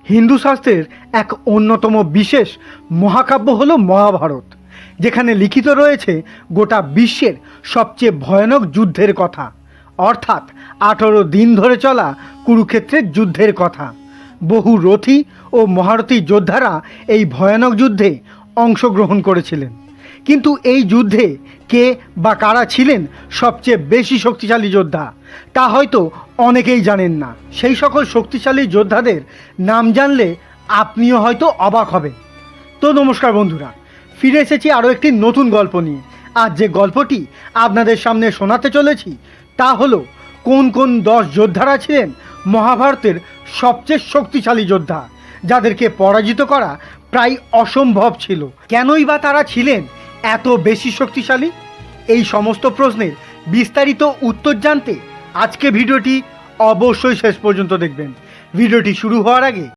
হিন্দু শাস্ত্রের এক অন্যতম বিশেষ মহাকাব্য হলো মহাভারত, যেখানে লিখিত রয়েছে গোটা বিশ্বের সবচেয়ে ভয়ানক যুদ্ধের কথা, অর্থাৎ 18 দিন ধরে চলা কুরুক্ষেত্রের যুদ্ধের কথা। বহু রথী ও মহারথী যোদ্ধারা এই ভয়ানক যুদ্ধে অংশগ্রহণ করেছিলেন। কিন্তু এই যুদ্ধে কে বা কারা ছিলেন সবচেয়ে বেশি শক্তিশালী যোদ্ধা, তা হয়তো অনেকেই জানেন না। সেই সকল শক্তিশালী যোদ্ধাদের নাম জানলে আপনিও হয়তো অবাক হবেন। তো নমস্কার বন্ধুরা, ফিরে এসেছি আরও একটি নতুন গল্প নিয়ে। আজ যে গল্পটি আপনাদের সামনে শোনাতে চলেছি তা হলো কোন কোন 10 যোদ্ধারা ছিলেন মহাভারতের সবচেয়ে শক্তিশালী যোদ্ধা, যাদেরকে পরাজিত করা প্রায় অসম্ভব ছিল। কেনই বা তারা ছিলেন এত বেশি শক্তিশালী? এই সমস্ত প্রশ্নের বিস্তারিত উত্তর জানতে আজকে ভিডিওটি অবশ্যই শেষ পর্যন্ত দেখবেন। ভিডিওটি শুরু হওয়ার আগে